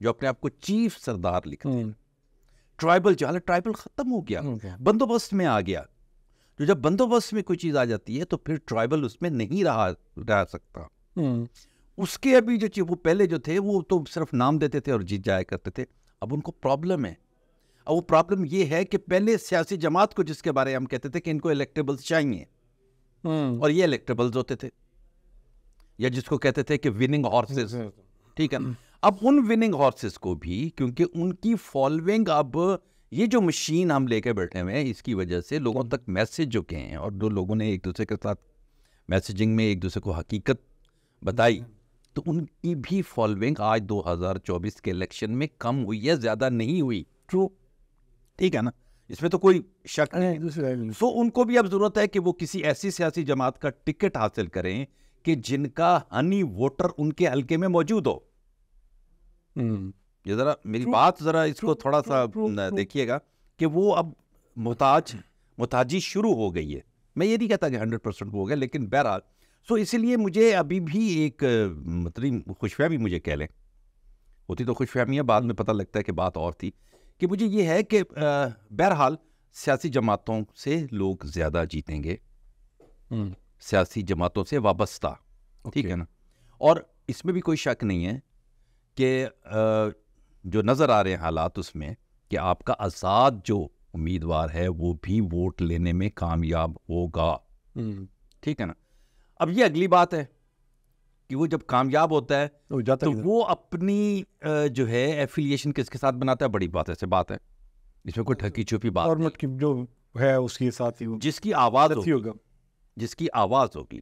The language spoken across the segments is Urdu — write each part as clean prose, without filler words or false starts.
جو اپنے آپ کو چیف سردار لکھتے ہیں. ٹرائبل جو ہے ٹرائبل ختم ہو گیا, بندوبست میں آ گیا. جو جب بندوبست میں کوئی چیز آ جاتی ہے تو پھر ٹرائبل اس میں نہیں رہ سکتا. اس کے ابھی جو وہ پہلے جو تھے وہ تو صرف نام دیتے تھے اور جیت جایا کرتے تھے. اب ان کو پرابلم ہے. اب وہ پرابلم یہ ہے کہ پہلے سیاسی جماعت کو جس کے بارے میں ہم کہتے تھے کہ ان کو الیکٹیبلز چاہیے, اور یہ الیکٹیبلز ہوتے تھے, یا جس کو کہتے تھے کہ وننگ ہارسز. ٹھیک ہے. اب ان وننگ ہارسز کو بھی کیونکہ ان کی فالوئنگ, اب یہ جو مشین ہم لے کے بیٹھے ہوئے ہیں اس کی وجہ سے لوگوں تک میسج جو کہ ہیں, اور جو لوگوں نے ایک دوسرے کے ساتھ میسیجنگ میں ایک دوسرے کو حقیقت بتائی, تو ان کی بھی فالوئنگ آج 2024 کے الیکشن میں کم ہوئی ہے, زیادہ نہیں ہوئی. ٹرو. ٹھیک ہے نا, اس میں تو کوئی شک نہیں. سو ان کو بھی اب ضرورت ہے کہ وہ کسی ایسی سیاسی جماعت کا ٹکٹ حاصل کریں کہ جن کا ہنی ووٹر ان کے حلقے میں موجود ہو. یہ ذرا میری بات ذرا اس کو تھوڑا سا دیکھیے گا کہ وہ اب محتاجی شروع ہو گئی ہے. میں یہ نہیں کہتا کہ 100% ہو گیا, لیکن بہرحال سو اسی لیے مجھے ابھی بھی ایک مطلب خوش فہمی مجھے کہہ لیں, ہوتی تو خوش فہمی ہے, بعد میں پتہ لگتا ہے کہ بات اور تھی, کہ مجھے یہ ہے کہ بہرحال سیاسی جماعتوں سے لوگ زیادہ جیتیں گے, سیاسی جماعتوں سے وابستہ. ٹھیک ہے نا. اور اس میں بھی کوئی شک نہیں ہے کہ جو نظر آ رہے ہیں حالات اس میں کہ آپ کا آزاد جو امیدوار ہے وہ بھی ووٹ لینے میں کامیاب ہوگا. ٹھیک ہے نا. اب یہ اگلی بات ہے کہ وہ جب کامیاب ہوتا ہے تو وہ اپنی جو ہے ایفیلیشن کس کے ساتھ بناتا ہے, بڑی بات ایسے بات ہے, اس میں کوئی ٹھکی چھپی بات نہیں. جو ہے اس کے ساتھ ہی جس کی آواز ہوگا, جس کی آواز ہوگی,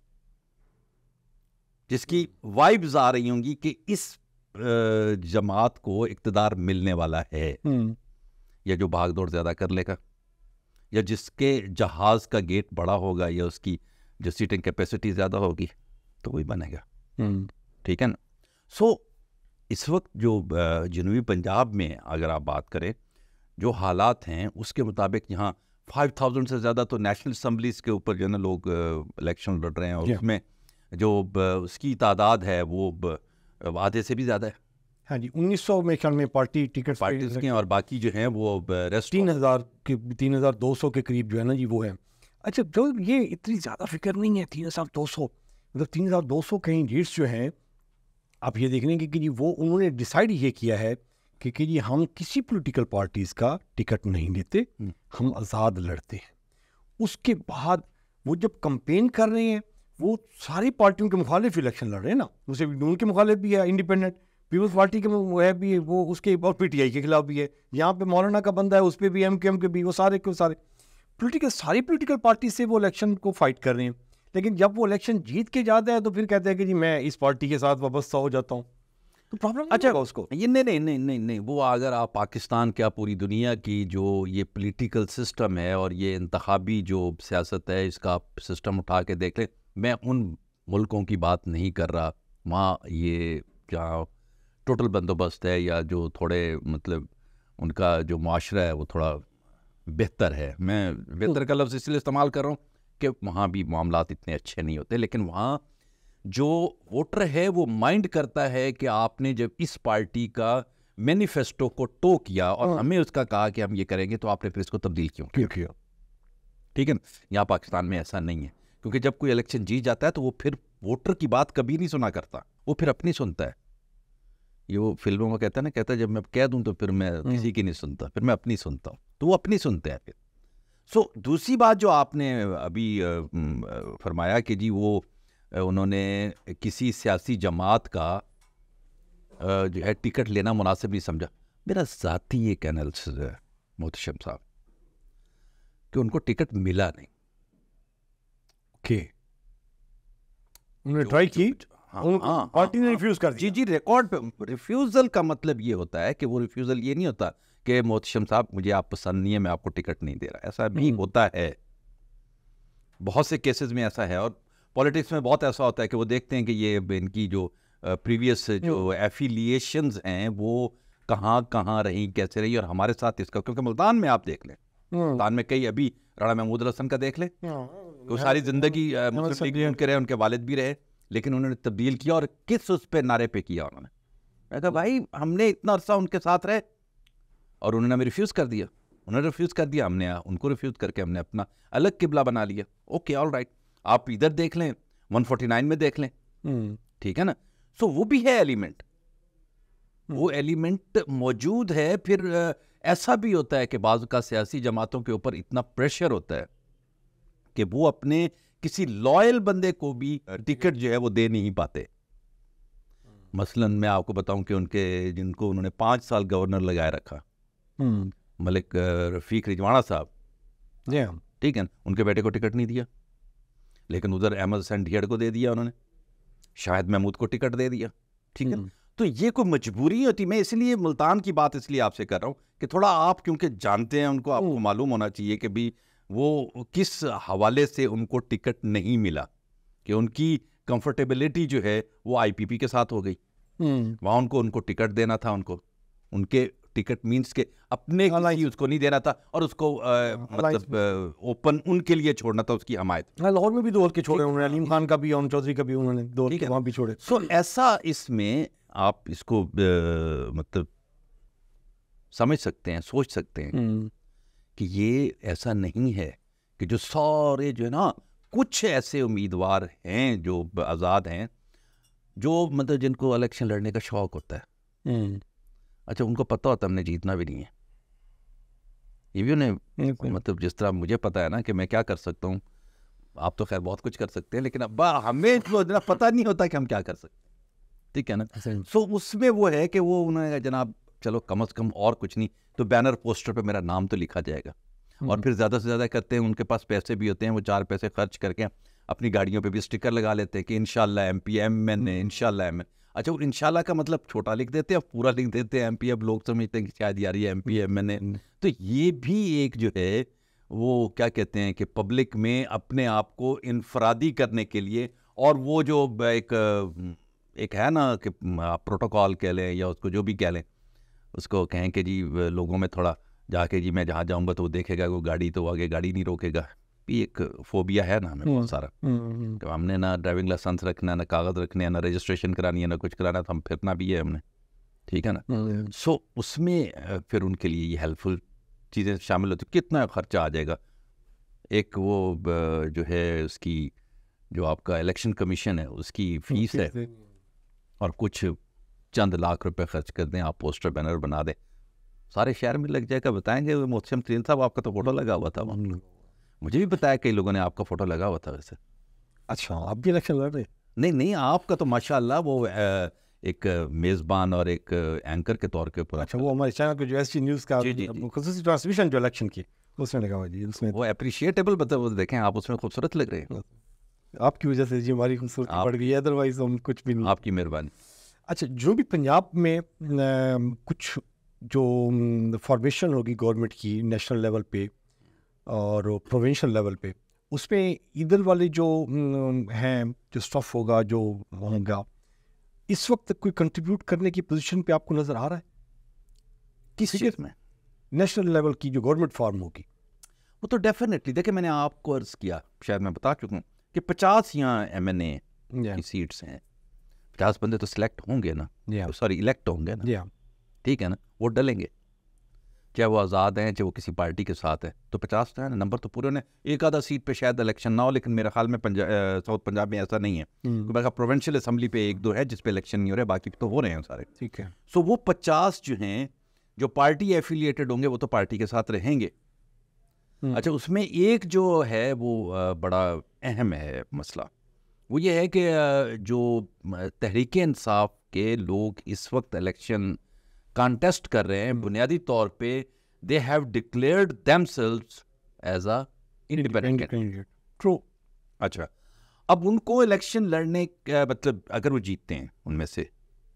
جس کی وائبز آ رہی ہوں گی کہ اس جماعت کو اقتدار ملنے والا ہے, یا جو بھاگ دوڑ زیادہ کر لے گا, یا جس کے جہاز کا گیٹ بڑا ہوگا, یا اس کی جو سیٹنگ کیپیسٹی زیادہ ہوگی, تو وہی بنے گا. ٹھیک ہے نا. سو اس وقت جو جنوبی پنجاب میں اگر آپ بات کریں جو حالات ہیں اس کے مطابق یہاں 5000 سے زیادہ تو نیشنل اسمبلیز کے اوپر جو ہے نا لوگ الیکشن لڑ رہے ہیں, اور اس میں جو اس کی تعداد ہے وہ آدھے سے بھی زیادہ ہے. ہاں جی, 1900 میں خیال میں پارٹی ٹکٹ پارٹیز کے, اور باقی جو ہیں وہ 3200 کے قریب جو ہے نا جی وہ ہے. اچھا, جو یہ اتنی زیادہ فکر نہیں ہے 3200, مطلب 3200 کہیں ڈیٹس جو ہیں آپ یہ دیکھ لیں کہ جی وہ انہوں نے ڈیسائیڈ یہ کیا ہے کہ جی ہم کسی پولیٹیکل پارٹیز کا ٹکٹ نہیں لیتے, ہم آزاد لڑتے ہیں. اس کے بعد وہ جب کمپین کر رہے ہیں وہ ساری پارٹیوں کے مخالف الیکشن لڑ رہے ہیں نا, اسے نون کے مخالف بھی ہے, انڈیپینڈنٹ پیپلز پارٹی کے ہے بھی, وہ اس کے اور پی ٹی آئی کے خلاف بھی ہے, یہاں پہ مولانا کا بندہ ہے اس پہ بھی, ایم کیو ایم کے بھی, وہ سارے کے سارے ساری پولیٹیکل پارٹی سے وہ الیکشن کو فائٹ کر رہے ہیں. لیکن جب وہ الیکشن جیت کے جاتا ہے تو پھر کہتے ہیں کہ جی میں اس پارٹی کے ساتھ وابستہ ہو جاتا ہوں, تو پرابلم اچھا اس کو یہ نہیں وہ اگر آپ پاکستان کیا پوری دنیا کی جو یہ پولیٹیکل سسٹم ہے اور یہ انتخابی جو سیاست ہے اس کا سسٹم اٹھا کے دیکھ لیں. میں ان ملکوں کی بات نہیں کر رہا وہاں یہ جہاں ٹوٹل بندوبست ہے یا جو تھوڑے مطلب ان کا جو معاشرہ ہے وہ تھوڑا بہتر ہے. میں بہتر کا لفظ اس لیے استعمال کر رہا ہوں کہ وہاں بھی معاملات اتنے اچھے نہیں ہوتے, لیکن وہاں جو ووٹر ہے وہ مائنڈ کرتا ہے کہ آپ نے جب اس پارٹی کا مینیفیسٹو کو ٹو کیا اور ہمیں اس کا کہا کہ ہم یہ کریں گے تو آپ نے پھر اس کو تبدیل کیوں کیا. ٹھیک ہے نا. یہاں پاکستان میں ایسا نہیں ہے, کیونکہ جب کوئی الیکشن جیت جاتا ہے تو وہ پھر ووٹر کی بات کبھی نہیں سنا کرتا, وہ پھر اپنی سنتا ہے. یہ وہ فلموں میں کہتا ہے نا, کہتا ہے جب میں کہہ دوں تو پھر میں کسی کی نہیں سنتا, پھر میں اپنی سنتا ہوں, تو وہ اپنی سنتے ہیں پھر. سو دوسری بات جو آپ نے ابھی فرمایا کہ جی وہ انہوں نے کسی سیاسی جماعت کا جو ہے ٹکٹ لینا مناسب نہیں سمجھا. میرا ذاتی یہ انالیسس ہے محتشم صاحب کہ ان کو ٹکٹ ملا نہیں. انہوں نے ٹرائی کی, پارٹی نے ریفیوز کر دیا. جی ریکارڈ پہ ریفیوزل کا مطلب یہ ہوتا ہے کہ وہ ریفیوزل یہ نہیں ہوتا کہ محتشم صاحب مجھے آپ پسند نہیں ہے میں آپ کو ٹکٹ نہیں دے رہا. ایسا بھی ہوتا ہے, بہت سے کیسز میں ایسا ہے, اور پولیٹکس میں بہت ایسا ہوتا ہے کہ وہ دیکھتے ہیں کہ یہ ان کی جو پریویس جو ایفیلیشنز ہیں وہ کہاں کہاں رہیں, کیسے رہی, اور ہمارے ساتھ اس کا, کیونکہ ملتان میں آپ دیکھ لیں, ملتان میں کئی ابھی رانا محمود الحسن کا دیکھ لیں, وہ ساری زندگی مسلم لیگ ان کے رہے, ان کے والد بھی رہے, لیکن انہوں نے تبدیل کیا, اور کس اس پہ نعرے پہ کیا انہوں نے, میں کہا بھائی ہم نے اتنا عرصہ ان کے ساتھ رہے اور انہوں نے ہمیں ریفیوز کر دیا, ہم نے ان کو ریفیوز کر کے ہم نے اپنا الگ قبلہ بنا لیا. اوکے آل رائٹ, آپ ادھر دیکھ لیں 149 میں دیکھ لیں, ٹھیک ہے نا. سو وہ بھی ہے ایلیمنٹ, وہ ایلیمنٹ موجود ہے. پھر ایسا بھی ہوتا ہے کہ بعض کا سیاسی جماعتوں کے اوپر اتنا پریشر ہوتا ہے کہ وہ اپنے کسی لائل بندے کو بھی ٹکٹ جو ہے وہ دے نہیں پاتے. مثلا میں آپ کو بتاؤں کہ جن کو انہوں نے 5 سال گورنر لگائے رکھا, ملک رفیق رجوانہ صاحب, ٹھیک ہے, ان کے بیٹے کو ٹکٹ نہیں دیا, لیکن ادھر احمد حسین ڈھیڑ کو دے دیا انہوں نے, شاہد محمود کو ٹکٹ دے دیا, ٹھیک ہے. تو یہ کوئی مجبوری ہوتی. میں اس لیے ملتان کی بات اس لیے آپ سے کر رہا ہوں کہ تھوڑا آپ کیونکہ جانتے ہیں ان کو, آپ کو معلوم ہونا چاہیے کہ بھی وہ کس حوالے سے ان کو ٹکٹ نہیں ملا, کہ ان کی کمفرٹیبلٹی جو ہے وہ آئی پی پی کے ساتھ ہو گئی. وہاں ان کو ٹکٹ دینا تھا, ان کے ٹکٹ مینس کہ اپنے کسی اس کو نہیں دینا تھا, اور اس کو مطلب اوپن ان کے لیے چھوڑنا تھا, اس کی حمایت. لاہور میں بھی 2 ہلکے چھوڑے انہوں نے, علیم خان کا بھی اور چودھری کا بھی انہوں نے 2 ہلکے وہاں بھی چھوڑے. سو ایسا اس میں آپ اس کو مطلب سمجھ سکتے ہیں, سوچ سکتے ہیں کہ یہ ایسا نہیں ہے کہ جو سارے جو ہے نا, کچھ ایسے امیدوار ہیں جو آزاد ہیں, جو مطلب جن کو الیکشن لڑنے کا شوق ہوتا ہے, اچھا ان کو پتہ ہوتا ہے ہم نے جیتنا بھی نہیں ہے. یہ بھی انہیں مطلب جس طرح مجھے پتہ ہے نا کہ میں کیا کر سکتا ہوں, آپ تو خیر بہت کچھ کر سکتے ہیں, لیکن ابا ہمیں پتہ نہیں ہوتا کہ ہم کیا کر سکتے ہیں, ٹھیک ہے نا. سو اس میں وہ ہے کہ وہ انہوں نے جناب چلو کم از کم اور کچھ نہیں تو بینر پوسٹر پہ میرا نام تو لکھا جائے گا, اور پھر زیادہ سے زیادہ کرتے ہیں, ان کے پاس پیسے بھی ہوتے ہیں, وہ 4 پیسے خرچ کر کے اپنی گاڑیوں پہ بھی اسٹکر لگا لیتے ہیں کہ انشاءاللہ ایم پی ایم این اے, انشاءاللہ ایم این. اچھا وہ انشاءاللہ کا مطلب چھوٹا لکھ دیتے ہیں, پورا لکھ دیتے ہیں ایم پی. اب لوگ سمجھتے ہیں کہ شاید یار یہ ایم پی ایم این اے. تو یہ بھی ایک جو ہے وہ کیا کہتے ہیں کہ پبلک میں اپنے آپ کو انفرادی کرنے کے لیے, اور وہ جو ایک ہے نا کہ آپ پروٹوکال کہہ لیں یا اس کو جو بھی کہہ لیں, اس کو کہیں کہ جی لوگوں میں تھوڑا جا کے جی میں جہاں جاؤں گا تو وہ دیکھے گا وہ گاڑی, تو آگے گاڑی نہیں روکے گا. بھی ایک فوبیا ہے نا ہمیں بہت سارا, کہ ہم نے نہ ڈرائیونگ لائسنس رکھنا, نہ کاغذ رکھنے, نہ رجسٹریشن کرانی ہے, نہ کچھ کرانا, تو ہم پھرنا بھی ہے ہم نے, ٹھیک ہے نا. سو اس میں پھر ان کے لیے یہ ہیلپ فل چیزیں شامل ہوتی. کتنا خرچہ آ جائے گا, ایک وہ جو ہے اس کی جو آپ کا الیکشن کمیشن ہے اس کی فیس ہے, اور کچھ چند لاکھ روپے خرچ کر دیں, آپ پوسٹر بینر بنا دیں, سارے شہر میں لگ جائے گا. بتائیں گے محتشم ترین صاحب آپ کا تو فوٹو لگا ہوا تھا, مجھے بھی بتایا کئی لوگوں نے آپ کا فوٹو لگا ہوا تھا ویسے. اچھا آپ بھی الیکشن لڑ رہے؟ نہیں, آپ کا تو ماشاءاللہ وہ ایک میزبان اور ایک اینکر کے طور کے اوپر. اچھا وہ ہمارے چینل کے جو ایس ٹی نیوز کا خصوصی ٹرانسمیشن جو الیکشن کی اس میں لگا ہوا جی, اس میں وہ اپریشیٹیبل مطلب دیکھیں آپ اس میں خوبصورت لگ رہے ہیں. آپ کی وجہ سے جی ہماری خوبصورتی بڑھ گئی ہے, ادروائز ہم کچھ بھی نہیں. آپ کی مہربانی. اچھا جو بھی پنجاب میں کچھ جو فارمیشن ہوگی گورنمنٹ کی نیشنل لیول پہ اور پروونشل لیول پہ, اس میں ادھر والے جو ہیں جو اسٹاف ہوگا جو ہوگا, اس وقت کوئی کنٹریبیوٹ کرنے کی پوزیشن پہ آپ کو نظر آ رہا ہے کس چیز میں؟ نیشنل لیول کی جو گورنمنٹ فارم ہوگی. وہ تو ڈیفینیٹلی دیکھیں میں نے آپ کو عرض کیا, شاید میں بتا چکا ہوں کہ 50 یہاں ایم این اے کی سیٹس ہیں, 50 بندے تو سلیکٹ ہوں گے نا, سوری الیکٹ ہوں گے نا, ٹھیک ہے نا, ووٹ ڈلیں گے, چاہے وہ آزاد ہیں چاہے وہ کسی پارٹی کے ساتھ ہے, تو 50 ہے نا, نمبر تو پورے نے. ایک آدھا سیٹ پہ شاید الیکشن نہ ہو, لیکن میرے خیال میں ساؤتھ پنجاب میں ایسا نہیں ہے, کیونکہ پروونشل اسمبلی پہ 1-2 ہے جس پہ الیکشن نہیں ہو رہے, باقی تو ہو رہے ہیں سارے, ٹھیک ہے. سو وہ 50 جو ہیں جو پارٹی ایفیلیٹڈ ہوں گے وہ تو پارٹی کے ساتھ رہیں گے. اچھا اس میں ایک جو ہے وہ بڑا اہم ہے مسئلہ, وہ یہ ہے کہ جو تحریک انصاف کے لوگ اس وقت الیکشن کانٹیسٹ کر رہے ہیں, بنیادی طور پہ they have declared themselves as a independent. True. اچھا اب ان کو الیکشن لڑنے کا مطلب اگر وہ جیتتے ہیں ان میں سے,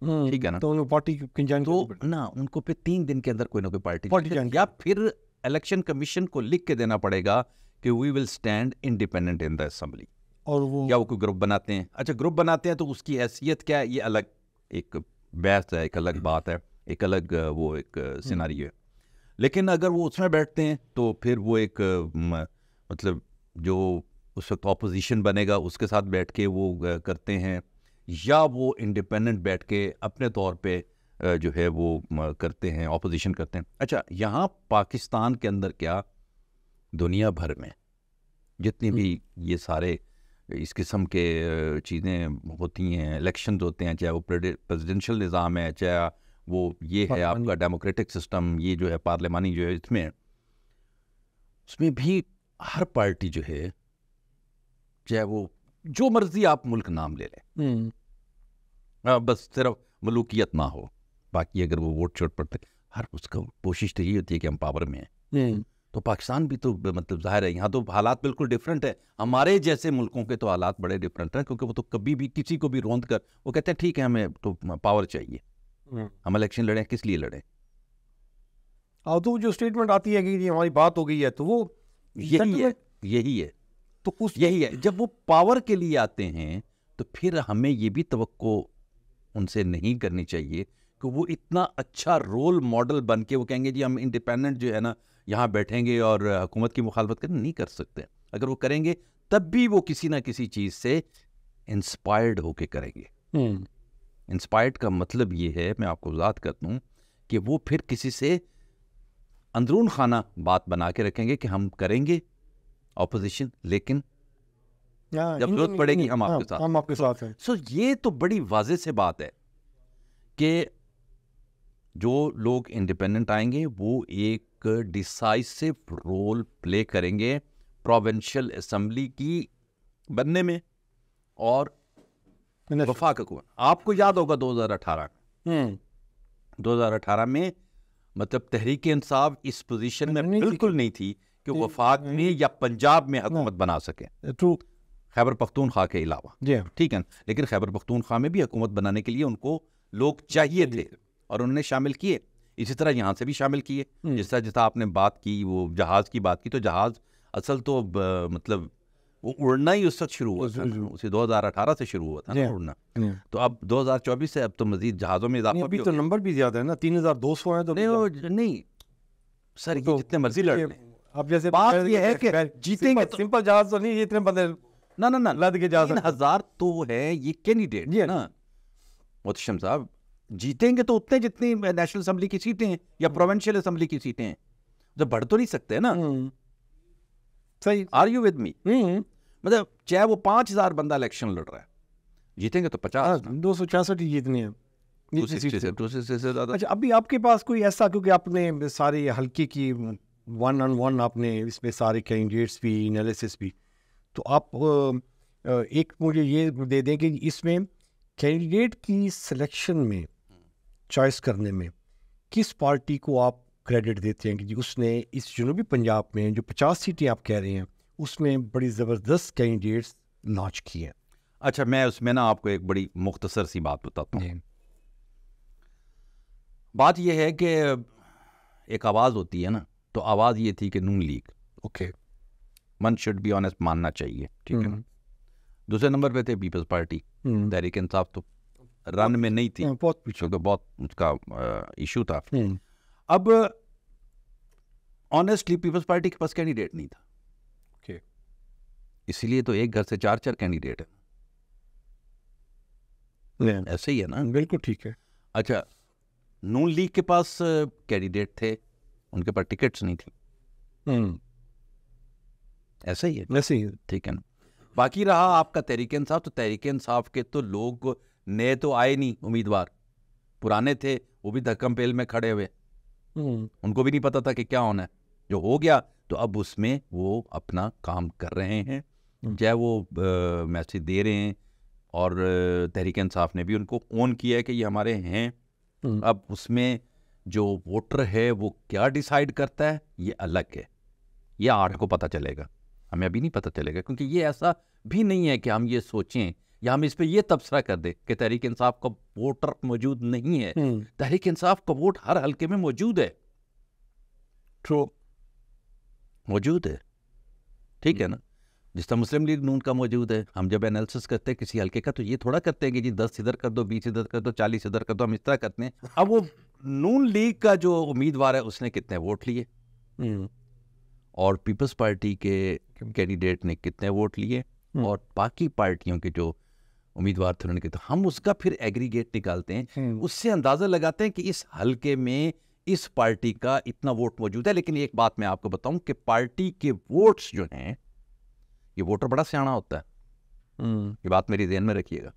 ٹھیک ہے نا, تو پارٹی تو نا ان کو پھر 3 دن کے اندر کوئی نہ کوئی پارٹی یا پھر الیکشن کمیشن کو لکھ کے دینا پڑے گا کہ we will stand independent in the assembly, اور وہ یا وہ کوئی گروپ بناتے ہیں. اچھا گروپ بناتے ہیں تو اس کی حیثیت کیا ہے, یہ الگ ایک بحث ہے, ایک الگ بات ہے, ایک الگ وہ ایک سیناریو ہے. لیکن اگر وہ اس میں بیٹھتے ہیں تو پھر وہ ایک مطلب جو اس وقت اپوزیشن بنے گا اس کے ساتھ بیٹھ کے وہ کرتے ہیں, یا وہ انڈیپینڈنٹ بیٹھ کے اپنے طور پہ جو ہے وہ کرتے ہیں، اپوزیشن کرتے ہیں. اچھا یہاں پاکستان کے اندر کیا دنیا بھر میں جتنی بھی یہ سارے اس قسم کے چیزیں ہوتی ہیں، الیکشنز ہوتے ہیں، چاہے وہ پریزیڈنشل نظام ہے، چاہے وہ یہ ہے آپ کا ڈیموکریٹک سسٹم، یہ جو ہے پارلیمانی جو ہے، اس میں بھی ہر پارٹی جو ہے، چاہے وہ جو مرضی آپ ملک نام لے لیں، بس صرف ملوکیت نہ ہو، باقی اگر وہ ووٹ چوٹ پڑتے، ہر اس کا کوشش تو یہی ہوتی ہے کہ ہم پاور میں ہیں. تو پاکستان بھی تو مطلب ظاہر ہے یہاں تو حالات بالکل ڈفرینٹ ہے. ہمارے جیسے ملکوں کے تو حالات بڑے ڈفرینٹ ہیں، کیونکہ وہ تو کبھی بھی کسی کو بھی روند کر وہ کہتے ہیں ٹھیک ہے ہمیں تو پاور چاہیے، ہم الیکشن لڑیں، کس لیے لڑیں. اور تو جو اسٹیٹمنٹ آتی ہے کہ یہ ہماری بات ہو گئی ہے، تو وہ یہی ہے تو یہی ہے. جب وہ پاور کے لیے آتے ہیں تو پھر ہمیں یہ بھی توقع ان سے نہیں کرنی چاہیے کہ وہ اتنا اچھا رول ماڈل بن کے وہ کہیں گے جی ہم انڈیپینڈنٹ جو ہے نا یہاں بیٹھیں گے اور حکومت کی مخالفت کریں. نہیں کر سکتے. اگر وہ کریں گے تب بھی وہ کسی نہ کسی چیز سے انسپائرڈ ہو کے کریں گے. انسپائرڈ کا مطلب یہ ہے، میں آپ کو وضاحت کرتا ہوں، کہ وہ پھر کسی سے اندرون خانہ بات بنا کے رکھیں گے کہ ہم کریں گے اپوزیشن، لیکن جب ضرورت پڑے گی ہم آپ کے ساتھ ہیں. سو یہ تو بڑی واضح سے بات ہے کہ جو لوگ انڈیپینڈنٹ آئیں گے وہ ایک ڈیسائسو رول پلے کریں گے پروونشل اسمبلی کی بننے میں اور وفاق حکومت. آپ کو یاد ہوگا 2018 میں مطلب تحریک انصاف اس پوزیشن میں بالکل نہیں تھی کہ وفاق میں یا پنجاب میں حکومت بنا سکے، خیبر پختونخوا کے علاوہ. ٹھیک ہے، لیکن خیبر پختونخوا میں بھی حکومت بنانے کے لیے ان کو لوگ چاہیے تھے اور انہوں نے شامل کیے. اسی طرح یہاں سے بھی شامل کیے. جس طرح آپ نے بات کی وہ جہاز کی بات کی، تو جہاز اصل تو مطلب وہ اڑنا ہی اس وقت شروع ہوا تھا، اسی 2018 سے شروع ہوا تھا نا اڑنا. تو اب 2024 سے اب تو مزید جہازوں میں اضافہ بھی، تو نمبر بھی زیادہ ہے نا، 3200 ہیں. تو نہیں سر یہ جتنے مرضی لڑ لیں. اب جیسے بات یہ ہے کہ جیتیں گے، سمپل جہاز تو نہیں، اتنے بندے نہ لد کے جہاز 3000 تو ہے یہ کینڈیڈیٹ نا محتشم صاحب. جیتیں گے تو اتنے جتنی نیشنل اسمبلی کی سیٹیں ہیں یا پروونشل اسمبلی کی سیٹیں ہیں، جب بڑھ تو نہیں سکتے نا. صحیح. Are you with me? مطلب چاہے وہ 5000 بندہ الیکشن لڑ رہا ہے، جیتیں گے تو 50 266 ہی جیتنے ہیں. 266 سے زیادہ. اچھا ابھی آپ کے پاس کوئی ایسا، کیونکہ آپ نے سارے حلقے کی 1 on 1 آپ نے اس میں سارے کینڈیڈیٹس بھی انالیسس بھی، تو آپ ایک مجھے یہ دے دیں کہ اس میں کینڈیڈیٹ کی سلیکشن میں، چوائس کرنے میں کس پارٹی کو آپ کریڈٹ دیتے ہیں کہ جی اس نے اس جنوبی پنجاب میں جو 50 سیٹیں آپ کہہ رہے ہیں اس میں بڑی زبردست کینڈیڈیٹس لانچ کیے ہیں؟ اچھا میں اس میں نا آپ کو ایک بڑی مختصر سی بات بتاتا ہوں. بات یہ ہے کہ ایک آواز ہوتی ہے نا، تو آواز یہ تھی کہ نون لیگ. اوکے، من شوڈ بی آنیسٹ، ماننا چاہیے، ٹھیک ہے نا. دوسرے نمبر پہ تھے پیپلز پارٹی. تحریک انصاف تو رن میں نہیں تھی، بہت پیچھے، بہت اس کا ایشو تھا. اب آنیسٹلی پیپلز پارٹی کے پاس کینڈیڈیٹ نہیں تھا، اسی لیے تو ایک گھر سے 4 کینڈیڈیٹ ہیں. ایسے ہی ہے نا؟ بالکل ٹھیک ہے. اچھا نون لیگ کے پاس کینڈیڈیٹ تھے، ان کے پاس ٹکٹس نہیں تھی. ایسا ہی ہے، ایسے ہی، ٹھیک ہے نا. باقی رہا آپ کا تحریک انصاف، تو تحریک انصاف کے تو لوگ نئے تو آئے نہیں، امیدوار پرانے تھے، وہ بھی دھکم پیل میں کھڑے ہوئے، ان کو بھی نہیں پتا تھا کہ کیا ہونا ہے. جو ہو گیا تو اب اس میں وہ اپنا کام کر رہے ہیں، چاہے وہ میسیج دے رہے ہیں، اور تحریک انصاف نے بھی ان کو اون کیا ہے کہ یہ ہمارے ہیں. اب اس میں جو ووٹر ہے وہ کیا ڈیسائیڈ کرتا ہے یہ الگ ہے، یہ 8 کو پتہ چلے گا، ہمیں ابھی نہیں پتہ چلے گا، کیونکہ یہ ایسا بھی نہیں ہے کہ ہم یہ سوچیں یا ہم اس پہ یہ تبصرہ کر دیں کہ تحریک انصاف کا ووٹر موجود نہیں ہے. تحریک انصاف کا ووٹ ہر حلقے میں موجود ہے، موجود ہے، ٹھیک ہے نا. جس طرح مسلم لیگ نون کا موجود ہے. ہم جب انالیسس کرتے ہیں کسی حلقے کا تو یہ تھوڑا کرتے ہیں کہ جی 10 ادھر کر دو، 20 ادھر کر دو، 40 ادھر کر دو، ہم اس طرح کرتے ہیں. اب وہ نون لیگ کا جو امیدوار ہے اس نے کتنے ووٹ لیے اور پیپلز پارٹی کے کینڈیڈیٹ نے کتنے ووٹ لیے اور باقی پارٹیوں کے جو امیدوار تھے انہوں نے کہا. ہم اس کا پھر ایگریگیٹ نکالتے ہیں, اس سے اندازہ لگاتے ہیں کہ اس حلقے میں اس پارٹی کا اتنا ووٹ موجود ہے. لیکن ایک بات میں آپ کو بتاؤں کہ پارٹی کے ووٹس جو ہیں, یہ ووٹر بڑا سیاںا ہوتا ہے, یہ بات میری ذہن میں رکھیے گا.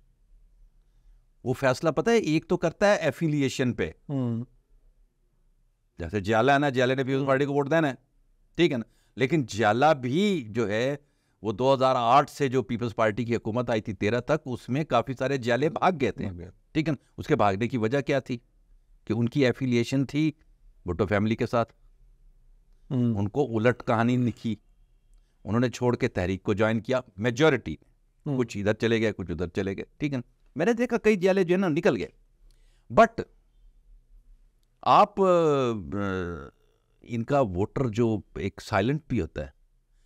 وہ فیصلہ پتہ ہے ایک تو کرتا ہے ایفیلیشن پہ, جیسے جیالا ہے نا, جیالے نے پیپلز پارٹی کو ووٹ دینا ہے, ٹھیک ہے نا, لیکن جیالا بھی جو ہے وہ 2008 سے جو پیپلز پارٹی کی حکومت آئی تھی 13 تک, اس میں کافی سارے جیالے بھاگ گئے تھے, ٹھیک ہے نا. اس کے بھاگنے کی وجہ کیا تھی کہ ان کی ایفیلیشن تھی بھٹو فیملی کے ساتھ, ان کو الٹ کہانی لکھی, انہوں نے چھوڑ کے تحریک کو جوائن کیا میجورٹی, کچھ ادھر چلے گئے کچھ ادھر چلے گئے, ٹھیک ہے نا. میں نے دیکھا کئی جیالے جو ہے نا نکل گئے, بٹ آپ ان کا ووٹر جو ایک سائلنٹ بھی ہوتا ہے,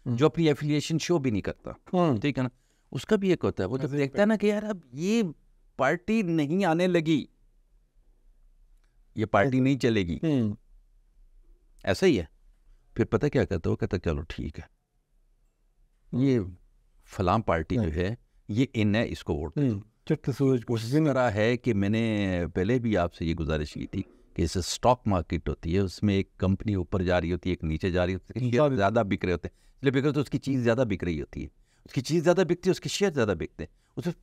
جو اپنی ایفیلیشن شو بھی نہیں کرتا, ٹھیک ہے نا, اس کا بھی ایک ہوتا ہے, وہ جب دیکھتا ہے نا کہ یار اب یہ پارٹی نہیں آنے لگی, یہ پارٹی نہیں چلے گی, ایسا ہی ہے, پھر پتہ کیا کہتا ہے, وہ کہتا ہے چلو ٹھیک ہے, یہ فلاں پارٹی جو ہے یہ ان ہے, اس کو ووٹ کوشش کرا ہے. کہ میں نے پہلے بھی آپ سے یہ گزارش کی تھی کہ اسے اسٹاک مارکیٹ ہوتی ہے, اس میں ایک کمپنی اوپر جا رہی ہوتی ہے, ایک نیچے جا رہی ہوتی ہے, شیئر زیادہ بک رہے ہوتے ہیں, اس لیے بک رہے تو اس کی چیز زیادہ بک رہی ہوتی ہے, اس کی چیز زیادہ بکتی ہے, اس کے شیئر زیادہ بکتے ہیں, اس میں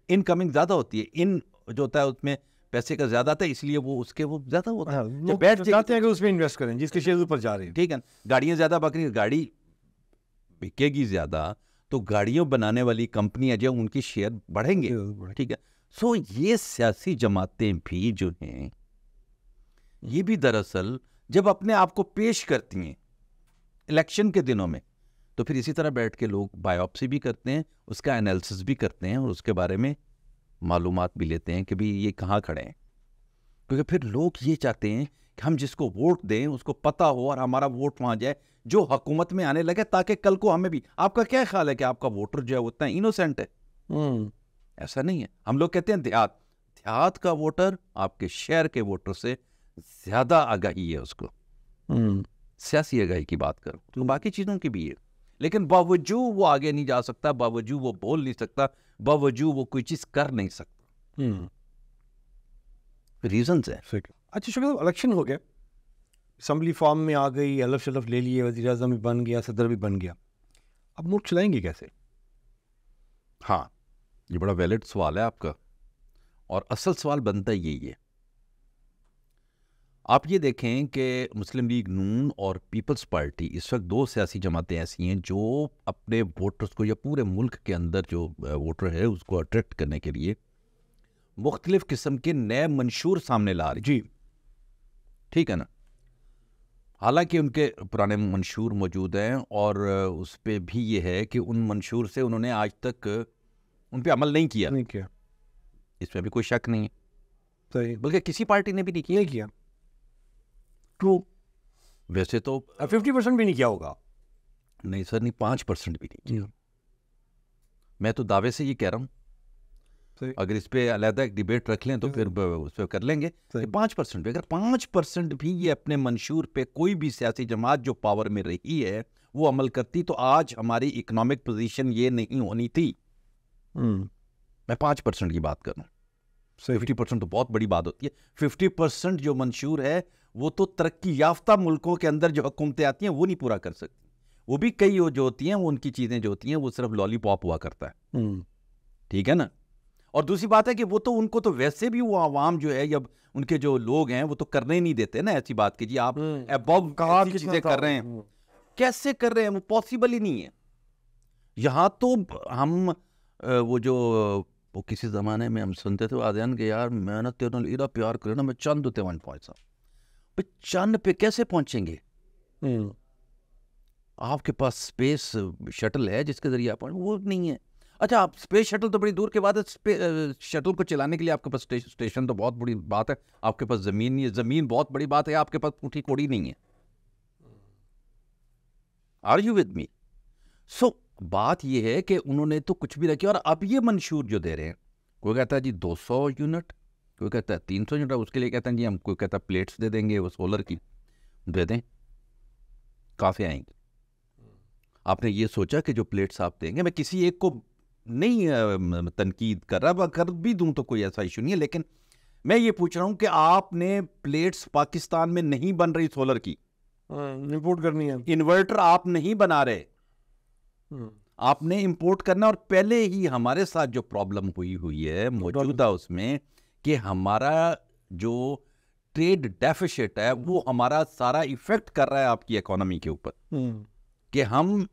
انکمنگ زیادہ ہوتی ہے, ان جو ہوتا ہے اس میں پیسے کا زیادہ آتا ہے, اس لیے وہ اس کے وہ زیادہ ہوتا ہے, بیٹھ جاتے ہیں کہ اس میں انویسٹ کریں جس کے شیئر اوپر جا رہے ہیں, ٹھیک ہے. گاڑیاں زیادہ بک رہی ہیں, گاڑی بکے گی زیادہ تو گاڑیوں بنانے والی کمپنیاں جو ان کی شیئر بڑھیں گے, ٹھیک ہے. سو یہ سیاسی جماعتیں بھی جو ہیں یہ بھی دراصل جب اپنے آپ کو پیش کرتی ہیں الیکشن کے دنوں میں, تو پھر اسی طرح بیٹھ کے لوگ بایوپسی بھی کرتے ہیں, اس کا انالیسس بھی کرتے ہیں, اور اس کے بارے میں معلومات بھی لیتے ہیں کہ بھی یہ کہاں کھڑے ہیں. کیونکہ پھر لوگ یہ چاہتے ہیں کہ ہم جس کو ووٹ دیں اس کو پتہ ہو اور ہمارا ووٹ وہاں جائے جو حکومت میں آنے لگے, تاکہ کل کو ہمیں بھی. آپ کا کیا خیال ہے کہ آپ کا ووٹر جو ہے وہ اتنا انوسینٹ ہے؟ ایسا نہیں ہے. ہم لوگ کہتے ہیں دیہات کا ووٹر آپ کے شہر کے ووٹر سے زیادہ آگاہی ہے اس کو, سیاسی آگاہی کی بات کروں تو باقی چیزوں کی بھی ہے, لیکن باوجود وہ آگے نہیں جا سکتا, باوجود وہ بول نہیں سکتا, باوجود وہ کوئی چیز کر نہیں سکتا, ریزنز ہیں. اچھا شکر, الیکشن ہو گیا, اسمبلی فارم میں آ گئی, حلف شلف لے لیے, وزیر اعظم بھی بن گیا, صدر بھی بن گیا, اب ملک چلائیں گے کیسے؟ ہاں, یہ بڑا ویلڈ سوال ہے آپ کا, اور اصل سوال بنتا یہی ہے. آپ یہ دیکھیں کہ مسلم لیگ نون اور پیپلز پارٹی اس وقت دو سیاسی جماعتیں ایسی ہیں جو اپنے ووٹرز کو یا پورے ملک کے اندر جو ووٹر ہے اس کو اٹریکٹ کرنے کے لیے مختلف قسم کے نئے منشور سامنے لا رہی, جی ٹھیک ہے نا. حالانکہ ان کے پرانے منشور موجود ہیں, اور اس پہ بھی یہ ہے کہ ان منشور سے انہوں نے آج تک ان پہ عمل نہیں کیا, اس میں بھی کوئی شک نہیں ہے, صحیح, بلکہ کسی پارٹی نے بھی نہیں کیا. ٹرو, ویسے تو 50% بھی نہیں کیا ہوگا. نہیں سر, نہیں 5% بھی نہیں کیا. میں تو دعوے سے یہ کہہ رہا ہوں, اگر اس پہ علیحدہ ایک ڈیبیٹ رکھ لیں تو پھر اس پہ کر لیں گے. 5% بھی, اگر 5% بھی یہ اپنے منشور پہ کوئی بھی سیاسی جماعت جو پاور میں رہی ہے وہ عمل کرتی, تو آج ہماری اکنامک پوزیشن یہ نہیں ہونی تھی. میں 5% کی بات کر رہا ہوں. 50% تو بہت بڑی بات ہوتی ہے. 50% جو منشور ہے وہ تو ترقی یافتہ ملکوں کے اندر جو حکومتیں آتی ہیں وہ نہیں پورا کر سکتی. وہ بھی کئی جو ہوتی ہیں وہ ان کی چیزیں جو ہوتی ہیں وہ صرف لالی پاپ ہوا کرتا ہے, ٹھیک ہے نا. اور دوسری بات ہے کہ وہ تو ان کو تو ویسے بھی وہ عوام جو ہے یا ان کے جو لوگ ہیں وہ تو کرنے ہی نہیں دیتے نا ایسی بات کہ جی آپ ابو چیزیں کر رہے ہیں. کیسے کر رہے ہیں, وہ پاسبل ہی نہیں ہے. یہاں تو ہم وہ جو وہ کسی زمانے میں ہم سنتے تھے آدھیان کہ یار محنت ایرا پیار کرے نا میں چند ہوتے ون پہنچا, چند پہ کیسے پہنچیں گے؟ آپ کے پاس اسپیس شٹل ہے جس کے ذریعے آپ وہ نہیں ہے. اچھا, آپ اسپیس شٹل تو بڑی دور کے بعد ہے, شٹل کو چلانے کے لیے آپ کے پاس اسٹیشن تو بہت بڑی بات ہے, آپ کے پاس زمین نہیں ہے, زمین بہت بڑی بات ہے, آپ کے پاس پوٹھی کوڑی نہیں ہے. Are you with me? So بات یہ ہے کہ انہوں نے تو کچھ بھی رکھی, اور اب یہ منشور جو دے رہے ہیں, کوئی کہتا ہے جی 200 یونٹ, کوئی کہتا ہے 300 یونٹ, اس کے لیے کہتا ہے جی ہم, کوئی کہتا ہے پلیٹس دے دیں گے, وہ سولر کی دے دیں, کہاں سے آئیں گے؟ آپ نے یہ سوچا کہ جو پلیٹس آپ دیں گے, میں کسی ایک کو نہیں تنقید کر رہا، کر بھی دوں تو کوئی ایسا ایشو نہیں ہے، لیکن میں یہ پوچھ رہا ہوں کہ آپ نے پلیٹس پاکستان میں نہیں بن رہی سولر کی، امپورٹ کرنی ہے، انورٹر آپ نہیں بنا رہے، آپ نے امپورٹ کرنا. اور پہلے ہی ہمارے ساتھ جو پرابلم ہوئی ہے موجودہ اس میں کہ ہمارا جو ٹریڈ ڈیفیسٹ ہے وہ ہمارا سارا ایفیکٹ کر رہا ہے آپ کی اکانومی کے اوپر، کہ ہم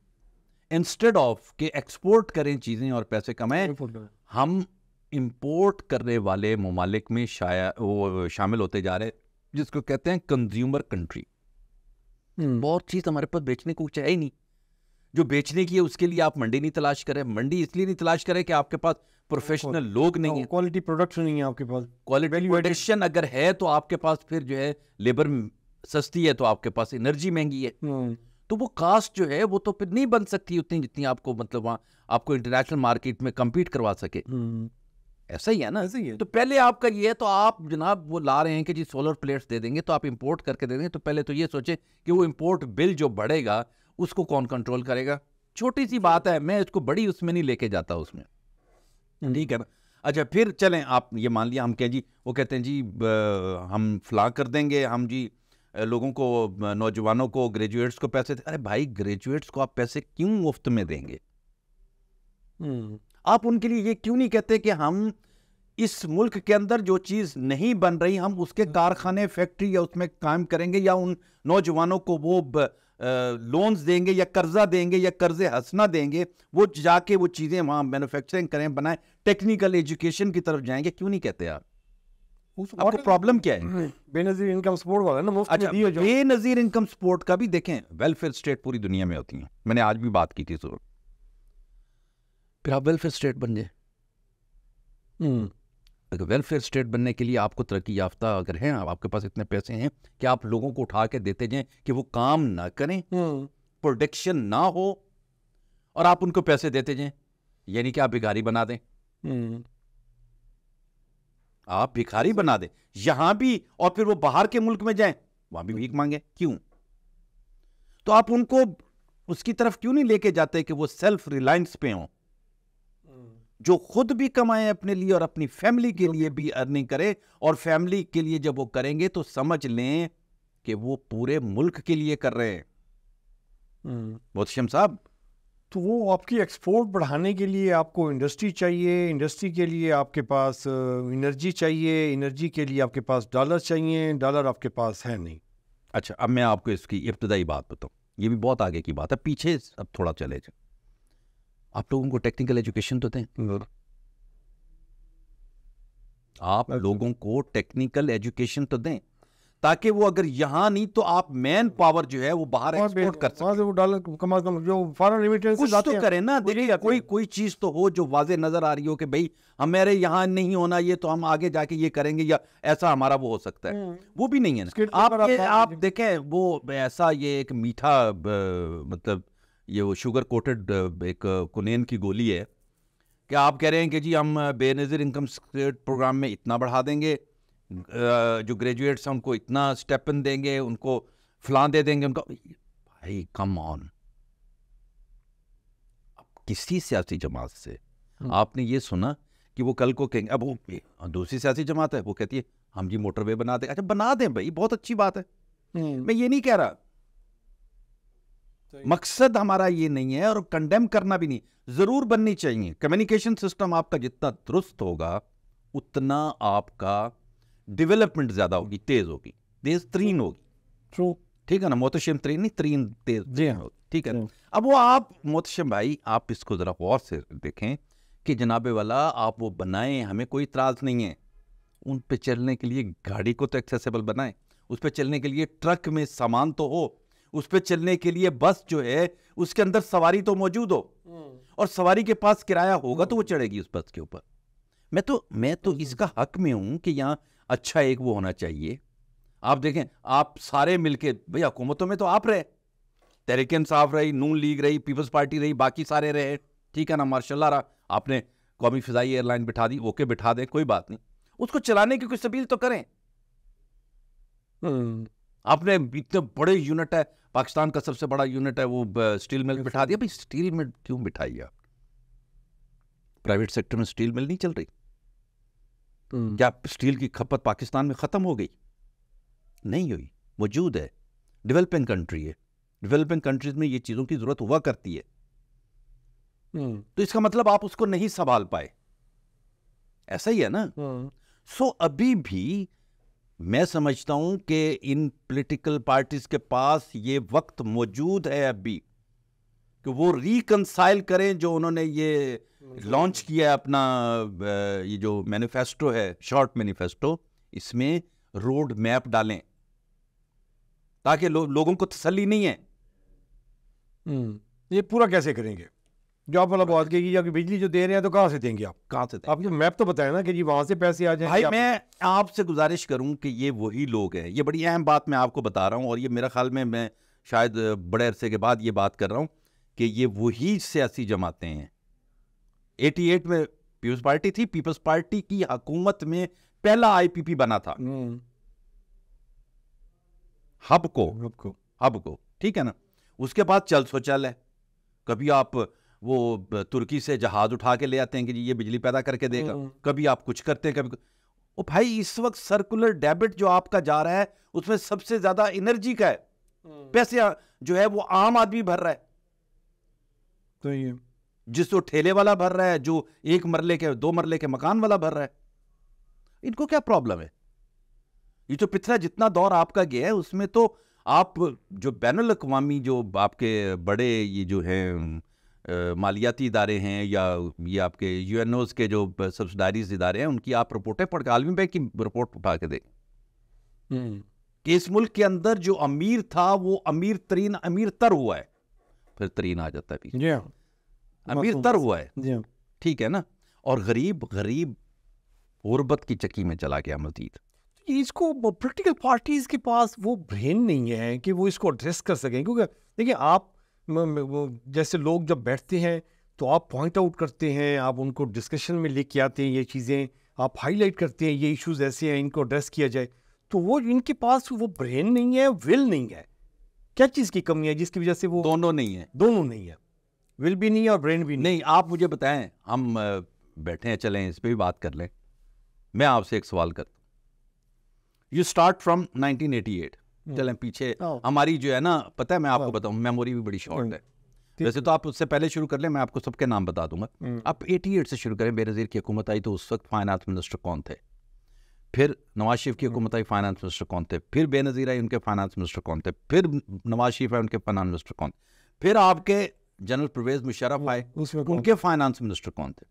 انسٹیڈ آف کہ ایکسپورٹ کریں چیزیں اور پیسے کمائیں، ہم امپورٹ کرنے والے ممالک میں شامل ہوتے جا رہے، جس کو کہتے ہیں کنزیومر کنٹری. بہت چیز ہمارے پاس بیچنے کو چاہیے ہی نہیں، جو بیچنے کی ہے اس کے لیے آپ منڈی نہیں تلاش کریں. منڈی اس لیے نہیں تلاش کریں کہ آپ کے پاس پروفیشنل لوگ نہیں ہیں، کوالٹی پروڈکشن نہیں ہے آپ کے پاس، کوالٹی پروڈکشن اگر ہے تو آپ کے پاس پھر جو ہے لیبر سستی ہے تو آپ کے پاس انرجی مہنگی ہے، تو وہ کاسٹ جو ہے وہ تو پھر نہیں بن سکتی اتنی جتنی آپ کو مطلب وہاں آپ کو انٹرنیشنل مارکیٹ میں کمپیٹ کروا سکے. ایسا ہی ہے نا، تو پہلے آپ کا یہ ہے تو آپ جناب وہ لا رہے ہیں کہ جی سولر پلیٹس دے دیں گے تو آپ امپورٹ کر کے دے دیں گے، تو پہلے تو یہ سوچیں کہ وہ امپورٹ بل جو بڑھے گا اس کو کون کنٹرول کرے گا. چھوٹی سی بات ہے، میں اس کو بڑی اس میں نہیں لے کے جاتا اس میں، ٹھیک ہے نا. اچھا پھر چلیں آپ یہ مان لیا ہم کہ جی وہ کہتے ہیں جی ہم فلاں کر دیں گے، ہم جی لوگوں کو نوجوانوں کو گریجویٹس کو پیسے ارے بھائی گریجویٹس کو آپ پیسے کیوں مفت میں دیں گے؟ آپ ان کے لیے یہ کیوں نہیں کہتے کہ ہم اس ملک کے اندر جو چیز نہیں بن رہی ہم اس کے کارخانے فیکٹری یا اس میں قائم کریں گے، یا ان نوجوانوں کو وہ لونز دیں گے یا قرضہ دیں گے یا قرض حسنہ دیں گے، وہ جا کے وہ چیزیں وہاں مینوفیکچرنگ کریں، بنائیں، ٹیکنیکل ایجوکیشن کی طرف جائیں گے. کیوں نہیں کہتے آپ کو پرابلم کیا ہے؟ بے نظیر انکم سپورٹ والا نا، اچھا بے نظیر انکم سپورٹ کا بھی دیکھیں، ویلفیئر اسٹیٹ پوری دنیا میں ہوتی ہیں، میں نے آج بھی بات کی تھی ضرور. پھر آپ ویلفیئر اسٹیٹ بن جائیں. اگر ویلفیئر اسٹیٹ بننے کے لیے آپ کو ترقی یافتہ اگر ہیں، آپ کے پاس اتنے پیسے ہیں کہ آپ لوگوں کو اٹھا کے دیتے جائیں کہ وہ کام نہ کریں، پروڈکشن نہ ہو، اور آپ ان کو پیسے دیتے جائیں، یعنی کہ آپ بھکاری بنا دیں. آپ بھکاری بنا دیں یہاں بھی، اور پھر وہ باہر کے ملک میں جائیں وہاں بھی بھیک مانگیں. کیوں؟ تو آپ ان کو اس کی طرف کیوں نہیں لے کے جاتے کہ وہ سیلف ریلائنس پہ ہوں، جو خود بھی کمائیں اپنے لیے اور اپنی فیملی کے لیے بھی ارننگ کرے، اور فیملی کے لیے جب وہ کریں گے تو سمجھ لیں کہ وہ پورے ملک کے لیے کر رہے ہیں. محتشم صاحب، تو وہ آپ کی ایکسپورٹ بڑھانے کے لیے آپ کو انڈسٹری چاہیے، انڈسٹری کے لیے آپ کے پاس انرجی چاہیے، انرجی کے لیے آپ کے پاس ڈالر چاہیے، ڈالر آپ کے پاس ہے نہیں. اچھا اب میں آپ کو اس کی ابتدائی بات بتاؤں، یہ بھی بہت آگے کی بات ہے، پیچھے اب تھوڑا چلے جائیں. آپ لوگوں کو ٹیکنیکل ایجوکیشن تو دیں، آپ لوگوں کو ٹیکنیکل ایجوکیشن تو دیں تاکہ وہ اگر یہاں نہیں تو آپ مین پاور جو ہے وہ باہر ایکسپورٹ کر سکیں، وہ ڈالر کم از کم جو فارن ریمیٹنس کچھ تو کریں نا. دیکھیے کوئی چیز تو ہو جو واضح نظر آ رہی ہو کہ بھئی ہمارے یہاں نہیں ہونا یہ تو ہم آگے جا کے یہ کریں گے، یا ایسا ہمارا وہ ہو سکتا ہے. وہ بھی نہیں ہے نا. آپ دیکھیں وہ ایسا یہ ایک میٹھا مطلب یہ وہ شوگر کوٹڈ ایک کنین کی گولی ہے کہ آپ کہہ رہے ہیں کہ جی ہم بے نظیر انکم سپورٹ پروگرام میں اتنا بڑھا دیں گے، جو گریجویٹس ہیں ان کو اتنا اسٹیپن دیں گے، ان کو فلاں دے دیں گے، ان کا بھائی کم آن. کسی سیاسی جماعت سے آپ نے یہ سنا کہ وہ کل کو کہیں گے، اب وہ دوسری سیاسی جماعت ہے وہ کہتی ہے ہم جی موٹر وے بنا دیں. اچھا بنا دیں بھائی، بہت اچھی بات ہے، میں یہ نہیں کہہ رہا، مقصد ہمارا یہ نہیں ہے، اور کنڈیم کرنا بھی نہیں، ضرور بننی چاہیے. کمیونیکیشن سسٹم آپ کا جتنا درست ہوگا اتنا آپ کا ڈیولپمنٹ زیادہ ہوگی، تیز ہوگی، تیز ترین ہوگی. ٹھیک ہے نا، محتشم ترین نہیں، ترین تیز ہوگی. ٹھیک ہے. اب وہ آپ محتشم بھائی آپ اس کو ذرا غور سے دیکھیں کہ جناب والا آپ وہ بنائیں، ہمیں کوئی اعتراض نہیں ہے. ان پہ چلنے کے لیے گاڑی کو تو ایکسیسیبل بنائیں، اس پہ چلنے کے لیے ٹرک میں سامان تو ہو، اس پہ چلنے کے لیے بس جو ہے اس کے اندر سواری تو موجود ہو، اور سواری کے پاس کرایہ ہوگا تو وہ چڑھے گی اس بس کے اوپر. میں تو اس کا حق میں ہوں کہ یہاں اچھا ایک وہ ہونا چاہیے. آپ دیکھیں آپ سارے مل کے، بھئی حکومتوں میں تو آپ رہے، تحریک انصاف رہی، نون لیگ رہی، پیپلز پارٹی رہی، باقی سارے رہے، ٹھیک ہے نا، ماشاء اللہ رہا. آپ نے قومی فضائی ایئر لائن بٹھا دی، اوکے بٹھا دیں، کوئی بات نہیں، اس کو چلانے کی کوئی سبیل تو کریں. آپ نے اتنے بڑے یونٹ ہے، پاکستان کا سب سے بڑا یونٹ ہے وہ اسٹیل مل بٹھا دیا. بھائی اسٹیل مل کیوں بٹھائی آپ؟ پرائیویٹ سیکٹر میں اسٹیل مل نہیں چل رہی؟ کیا اسٹیل کی کھپت پاکستان میں ختم ہو گئی؟ نہیں ہوئی، موجود ہے، ڈیولپنگ کنٹری ہے، ڈیولپنگ کنٹریز میں یہ چیزوں کی ضرورت ہوا کرتی ہے. تو اس کا مطلب آپ اس کو نہیں سنبھال پائے، ایسا ہی ہے نا. سو ابھی بھی میں سمجھتا ہوں کہ ان پولیٹیکل پارٹیز کے پاس یہ وقت موجود ہے ابھی کہ وہ ریکنسائل کریں جو انہوں نے یہ لانچ کیا ہے اپنا یہ جو مینیفیسٹو ہے، شارٹ مینیفیسٹو، اس میں روڈ میپ ڈالیں تاکہ لوگوں کو تسلی نہیں ہے. یہ پورا کیسے کریں گے؟ جو آپ والا بات کہے گی یا کہ بجلی جو دے رہے ہیں تو کہاں سے دیں گے؟ آپ کہاں سے دیں؟ آپ یہ میپ تو بتائیں نا کہ جی وہاں سے پیسے آ جائیں. بھائی میں آپ سے گزارش کروں کہ یہ وہی لوگ ہیں، یہ بڑی اہم بات میں آپ کو بتا رہا ہوں، اور یہ میرا خیال میں شاید بڑے عرصے کے بعد یہ بات کر رہا ہوں کہ یہ وہی سیاسی جماعتیں ہیں. 88 میں پیپلز پارٹی تھی، پیپلز پارٹی کی حکومت میں پہلا IPP بنا تھا، ہب کو، ٹھیک ہے نا. اس کے بعد چل سو چل ہے، کبھی آپ وہ ترکی سے جہاز اٹھا کے لے آتے ہیں کہ جی یہ بجلی پیدا کر کے دے گا، کبھی آپ کچھ کرتے ہیں، کبھی او بھائی اس وقت سرکولر ڈیبٹ جو آپ کا جا رہا ہے اس میں سب سے زیادہ انرجی کا ہے، پیسے جو ہے وہ عام آدمی بھر رہا ہے. تو یہ جس کو ٹھیلے والا بھر رہا ہے، جو 1 مرلے کے 2 مرلے کے مکان والا بھر رہا ہے، ان کو کیا پرابلم ہے؟ یہ جو پچھلا جتنا دور آپ کا گیا ہے اس میں تو آپ جو بین الاقوامی جو آپ کے بڑے یہ جو ہیں مالیاتی ادارے ہیں یا یہ آپ کے UNOs کے جو سبسڈائریز ادارے ہیں، ان کی آپ رپورٹیں پڑھ کے، عالمی بینک کی رپورٹ اٹھا کے دیکھیں کہ اس ملک کے اندر جو امیر تھا وہ امیر تر ہوا ہے، پھر ترین آ جاتا ہے، جی امیر تر ہوا ہے، جی ٹھیک ہے نا، اور غریب غربت کی چکی میں چلا گیا مزید. اس کو پولیٹیکل پارٹیز کے پاس وہ برین نہیں ہے کہ وہ اس کو ایڈریس کر سکیں، کیونکہ دیکھیں آپ جیسے لوگ جب بیٹھتے ہیں تو آپ پوائنٹ آؤٹ کرتے ہیں، آپ ان کو ڈسکشن میں لے کے آتے ہیں، یہ چیزیں آپ ہائی لائٹ کرتے ہیں، یہ ایشوز ایسے ہیں، ان کو ایڈریس کیا جائے. تو وہ ان کے پاس وہ برین نہیں ہے، ول نہیں ہے. کیا چیز کی کمی ہے جس کی وجہ سے وہ دونوں نہیں ہے، ول بھی نہیں اور برین بھی نہیں. آپ مجھے بتائیں، ہم بیٹھے ہیں، چلیں اس پہ بھی بات کر لیں. میں آپ سے ایک سوال کرتا ہوں. یو اسٹارٹ فرام 1988، چلیں پیچھے ہماری جو ہے نا، پتہ ہے میں آپ کو بتاؤں، میموری بھی بڑی شارٹ ہے. ویسے تو آپ اس سے پہلے شروع کر لیں، میں آپ کو سب کے نام بتا دوں گا. آپ 88 سے شروع کریں. بے نظیر کی حکومت آئی تو اس وقت فائنانس منسٹر کون تھے؟ پھر نواز شریف کی حکومت آئی، فائنانس منسٹر کون تھے؟ پھر بے نظیر آئی، ان کے فائنانس منسٹر کون تھے؟ پھر نواز شریف آئے، ان کے فائنانس منسٹر کون تھے؟ پھر آپ کے جنرل پرویز مشرف آئے، ان کے فائنانس منسٹر کون تھے؟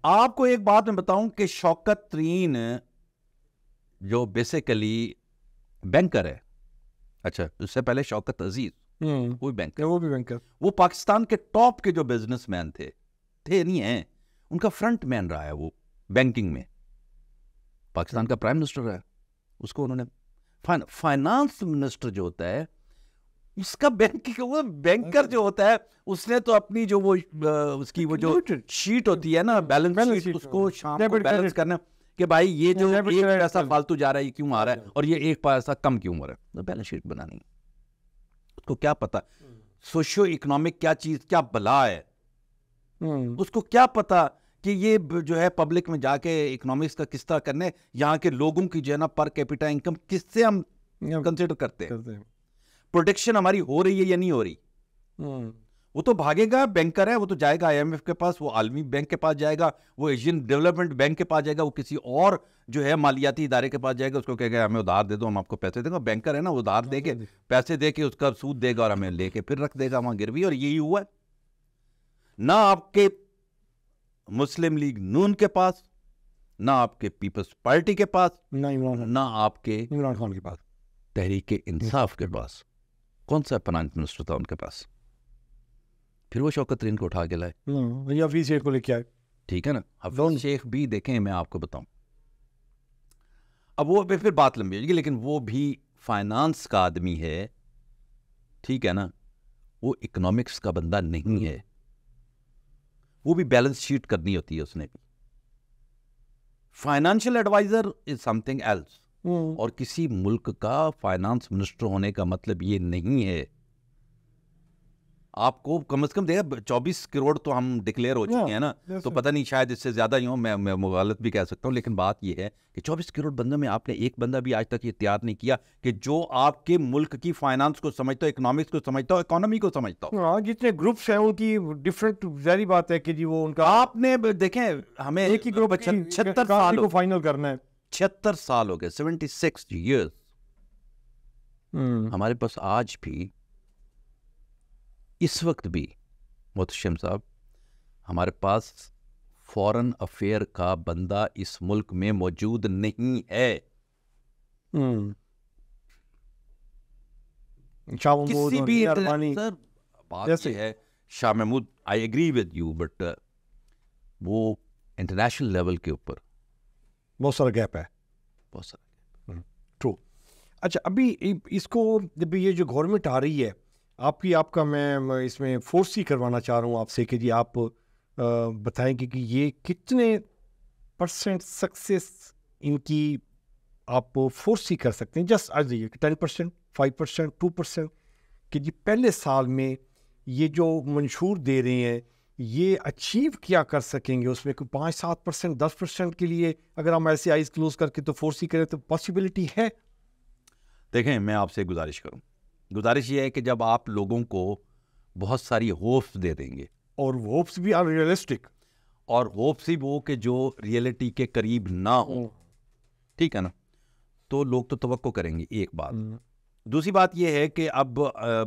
آپ کو ایک بات میں بتاؤں کہ شوکت ترین جو بیسیکلی بینکر ہے، اچھا اس سے پہلے شوکت عزیز وہ بھی بینکر، وہ پاکستان کے ٹاپ کے جو بزنس مین تھے نہیں ہیں، ان کا فرنٹ مین رہا ہے وہ بینکنگ میں. پاکستان کا پرائم منسٹر رہا ہے، اس کو انہوں نے فائنانس منسٹر جو ہوتا ہے اس کا بینکر جو ہوتا ہے اس نے تو اپنی جو وہ اس کی وہ جو شیٹ ہوتی ہے نا، بیلنس شیٹ، اس کو شام کو بیلنس کرنا کہ بھائی یہ جو ایک پیسہ فالتو جا رہا ہے یہ کیوں آ رہا ہے اور یہ ایک پیسہ کم کیوں ہو رہا ہے، بیلنس شیٹ بنانی. اس کو کیا پتا سوشیو اکنامک کیا چیز، کیا بلا ہے، اس کو کیا پتا کہ یہ جو ہے پبلک میں جا کے اکنامکس کا کس طرح کرنے، یہاں کے لوگوں کی جو ہے نا پر کیپیٹا انکم کس سے ہم کنسیڈر کرتے ہیں، پروڈکشن ہماری ہو رہی ہے یا نہیں ہو رہی. وہ تو بھاگے گا، بینکر ہے، وہ تو جائے گا IMF کے پاس، وہ عالمی بینک کے پاس جائے گا، وہ ایشین ڈیولپمنٹ بینک کے پاس جائے گا، وہ کسی اور جو ہے مالیاتی ادارے کے پاس جائے گا، اس کو کہے گا ہمیں ادھار دے دو، ہم آپ کو پیسے دیں گے. بینکر ہے نا، وہ ادھار دے کے پیسے دے کے اس کا سود دے گا اور ہمیں لے کے پھر رکھ دے گا وہاں گروی. اور یہی ہوا ہے. نہ آپ کے مسلم لیگ نون کے پاس، نہ آپ کے پیپلز پارٹی کے پاس، نہ آپ کے عمران خان کے پاس، تحریک انصاف کے پاس. کون سا فائنانس منسٹر تھا ان کے پاس؟ پھر وہ شوکت ترین کو اٹھا کے لائے، حفیظ شیخ کو لے کے آئے، ٹھیک ہے نا. حفیظ شیخ بھی دیکھیں، میں آپ کو بتاؤں، اب وہ پھر بات لمبی ہو جائے گی، لیکن وہ بھی فائنانس کا آدمی ہے، ٹھیک ہے نا، وہ اکنامکس کا بندہ نہیں ہے. وہ بھی بیلنس شیٹ کرنی ہوتی ہے اس نے بھی. فائنانشل ایڈوائزر از سم تھنگ ایلس. اور کسی ملک کا فائنانس منسٹر ہونے کا مطلب یہ نہیں ہے آپ کو کم از کم دیکھا 24 کروڑ تو ہم ڈکلیئر ہو چکے ہیں نا, تو پتہ نہیں شاید اس سے زیادہ ہی ہوں, میں مغالط بھی کہہ سکتا ہوں, لیکن بات یہ ہے کہ 24 کروڑ بندوں میں آپ نے ایک بندہ بھی آج تک یہ تیار نہیں کیا کہ جو آپ کے ملک کی فائنانس کو سمجھتا ہو, اکنامکس کو سمجھتا ہو, اکانومی کو سمجھتا ہو. ہاں جتنے گروپس ہیں ان کی ڈفرینٹ, ظاہری بات ہے کہ جی وہ ان کا آپ نے دیکھیں ہمیں ایک ہی گروپ 76 سال کو فائنل کرنا ہے, 76 سال ہو گئے, 76 ایئرس. ہمارے پاس آج بھی اس وقت بھی محتشم صاحب ہمارے پاس فورن افیئر کا بندہ اس ملک میں موجود نہیں ہے. کسی بھی سر بات یہ ہے Shah Mahmood, I agree with you, but وہ انٹرنیشنل لیول کے اوپر بہت سارا گیپ ہے, بہت سارا. ٹرو. اچھا ابھی اس کو جب یہ جو گورنمنٹ آ رہی ہے آپ کا میں اس میں فورس ہی کروانا چاہ رہا ہوں آپ سے کہ جی آپ بتائیں کہ یہ کتنے پرسنٹ سکسیس ان کی آپ فورس ہی کر سکتے ہیں, جسٹ آج یہ 10%, 5%, 2%, کہ جی پہلے سال میں یہ جو منشور دے رہے ہیں یہ اچیو کیا کر سکیں گے, اس میں کوئی 5-7%, 10% کے لیے اگر ہم ایسے آئیز کلوز کر کے تو فورس ہی کریں تو پاسبلٹی ہے. دیکھیں میں آپ سے گزارش کروں, گزارش یہ ہے کہ جب آپ لوگوں کو بہت ساری ہوپس دے دیں گے, اور ہوپس بھی ان ریئلسٹک, اور ہوپس ہی وہ کہ جو ریئلٹی کے قریب نہ ہوں, ٹھیک ہے نا, تو لوگ تو توقع کریں گے. ایک بات. دوسری بات یہ ہے کہ اب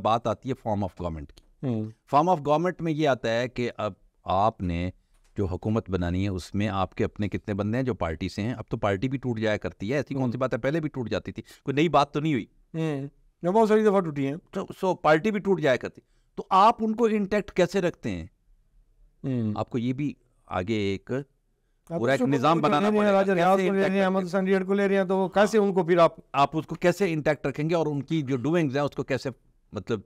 بات آتی ہے فارم آف گورنمنٹ کی. فارم آف گورنمنٹ میں یہ آتا ہے کہ اب آپ نے جو حکومت بنانی ہے اس میں آپ کے اپنے کتنے بندے ہیں جو پارٹی سے ہیں. اب تو پارٹی بھی ٹوٹ جایا کرتی ہے, ایسی کون سی بات ہے, پہلے بھی ٹوٹ جاتی تھی, کوئی نئی بات تو نہیں ہوئی, بہت ساری دفعہ ٹوٹی ہیں. سو پارٹی بھی ٹوٹ جایا کرتی, تو آپ ان کو انٹیکٹ کیسے رکھتے ہیں؟ آپ کو یہ بھی آگے ایک پورا ایک نظام بنانا پڑے گا, تو کیسے ان کو پھر آپ اس کو کیسے انٹیکٹ رکھیں گے, اور ان کی جو ڈوئنگز ہیں اس کو کیسے, مطلب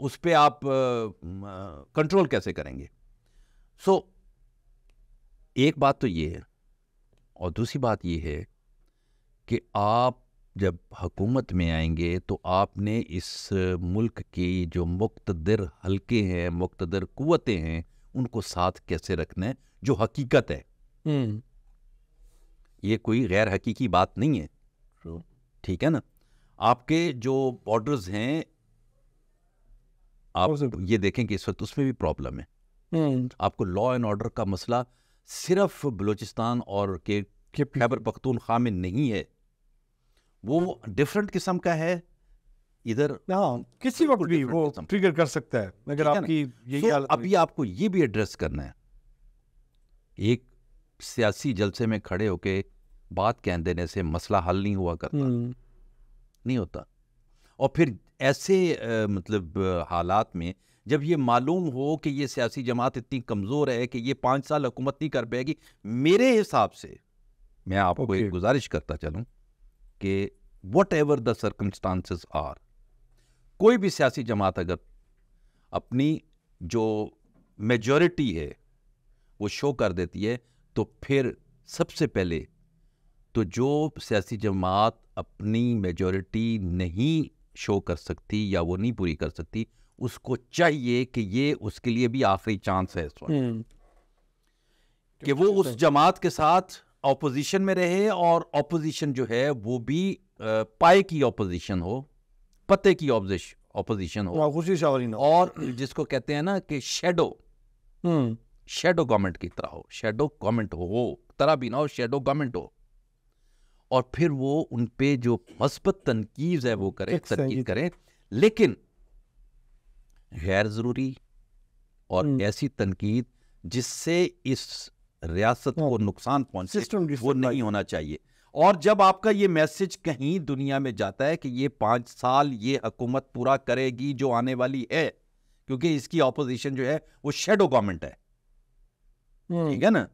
اس پہ آپ کنٹرول کیسے کریں گے. سو ایک بات تو یہ ہے, اور دوسری بات یہ ہے کہ آپ جب حکومت میں آئیں گے تو آپ نے اس ملک کی جو مقتدر حلقے ہیں, مقتدر قوتیں ہیں, ان کو ساتھ کیسے رکھنا ہے, جو حقیقت ہے. یہ کوئی غیر حقیقی بات نہیں ہے, ٹھیک ہے نا. آپ کے جو بارڈرز ہیں آپ یہ دیکھیں کہ اس وقت اس میں بھی پرابلم ہے. آپ کو لا اینڈ آرڈر کا مسئلہ صرف بلوچستان اور خیبر پختونخوا میں نہیں ہے, وہ ڈفرنٹ قسم کا ہے. ادھر کسی وقت بھی وہ ٹریگر کر سکتا ہے اگر آپ کی یہی حالت. ابھی آپ کو یہ بھی ایڈریس کرنا ہے, ایک سیاسی جلسے میں کھڑے ہو کے بات کہہ دینے سے مسئلہ حل نہیں ہوا کرتا, نہیں ہوتا. اور پھر ایسے مطلب حالات میں جب یہ معلوم ہو کہ یہ سیاسی جماعت اتنی کمزور ہے کہ یہ 5 سال حکومت نہیں کر پائے گی, میرے حساب سے میں آپ کو ایک گزارش کرتا چلوں کہ whatever the circumstances are, کوئی بھی سیاسی جماعت اگر اپنی جو میجورٹی ہے وہ شو کر دیتی ہے, تو پھر سب سے پہلے تو جو سیاسی جماعت اپنی میجورٹی نہیں شو کر سکتی یا وہ نہیں پوری کر سکتی, اس کو چاہیے کہ یہ اس کے لیے بھی آخری چانس ہے اس وقت کہ وہ اس جماعت کے ساتھ اپوزیشن میں رہے, اور اپوزیشن جو ہے وہ بھی پائے کی اپوزیشن ہو, پتے کی اپوزیشن ہو, اور جس کو کہتے ہیں نا کہ شیڈو گورنمنٹ کی طرح ہو, شیڈو گورنمنٹ ہو, طرح بھی نہ ہو, شیڈو گورنمنٹ ہو. اور پھر وہ ان پہ جو مثبت تنقید ہے وہ کرے, تنقید کریں, لیکن غیر ضروری اور ایسی تنقید جس سے اس ریاست کو نقصان پہنچے وہ نہیں ہونا چاہیے. اور جب آپ کا یہ میسج کہیں دنیا میں جاتا ہے کہ یہ 5 سال یہ حکومت پورا کرے گی جو آنے والی ہے, کیونکہ اس کی اپوزیشن جو ہے وہ شیڈو گورنمنٹ ہے, ٹھیک ہے نا,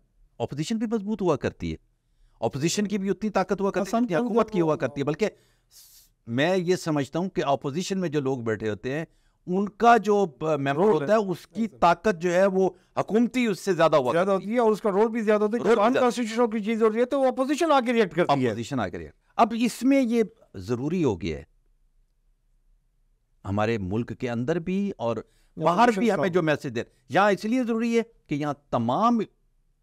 اپوزیشن بھی مضبوط ہوا کرتی ہے, اپوزیشن کی بھی اتنی طاقت ہوا کرتی ہے حکومت کی ہوا کرتی ہے. بلکہ میں یہ سمجھتا ہوں کہ اپوزیشن میں جو لوگ بیٹھے ہوتے ہیں ان کا جو ممبر ہوتا ہے اس کی طاقت جو ہے وہ حکومتی اس سے زیادہ ہوتی ہے, اور اس کا رول بھی زیادہ ہوتا ہے. انکانسٹیٹیوشنل کی چیز ہوتی ہے تو اپوزیشن آ کے ریئیکٹ کرتی ہے, اپوزیشن آ کے ریئیکٹ. اب اس میں یہ ضروری ہو گیا ہے ہمارے ملک کے اندر بھی اور باہر بھی ہمیں جو میسج دے. یہاں اس لیے ضروری ہے کہ یہاں تمام،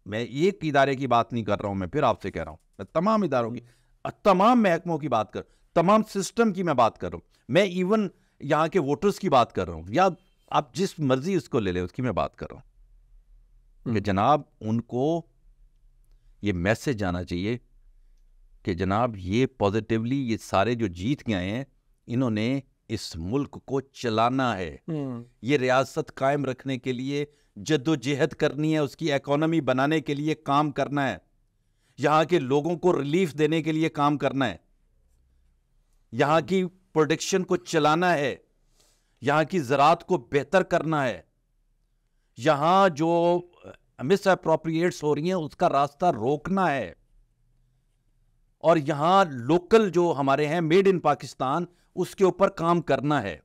میں ایک ادارے کی بات نہیں کر رہا ہوں، میں پھر آپ سے کہہ رہا ہوں، میں تمام اداروں کی، تمام محکموں کی بات کر، تمام سسٹم کی میں بات کر رہا ہوں، میں ایون یہاں کے ووٹرز کی بات کر رہا ہوں، یا آپ جس مرضی اس کو لے لیں اس کی میں بات کر رہا ہوں کہ جناب ان کو یہ میسج جانا چاہیے کہ جناب یہ پازیٹیولی یہ سارے جو جیت گئے ہیں انہوں نے اس ملک کو چلانا ہے، یہ ریاست قائم رکھنے کے لیے جد و جہد کرنی ہے، اس کی اکانومی بنانے کے لیے کام کرنا ہے، یہاں کے لوگوں کو ریلیف دینے کے لیے کام کرنا ہے، یہاں کی پروڈکشن کو چلانا ہے، یہاں کی زراعت کو بہتر کرنا ہے، یہاں جو مس اپروپریٹس ہو رہی ہیں اس کا راستہ روکنا ہے، اور یہاں لوکل جو ہمارے ہیں میڈ ان پاکستان اس کے اوپر کام کرنا ہے.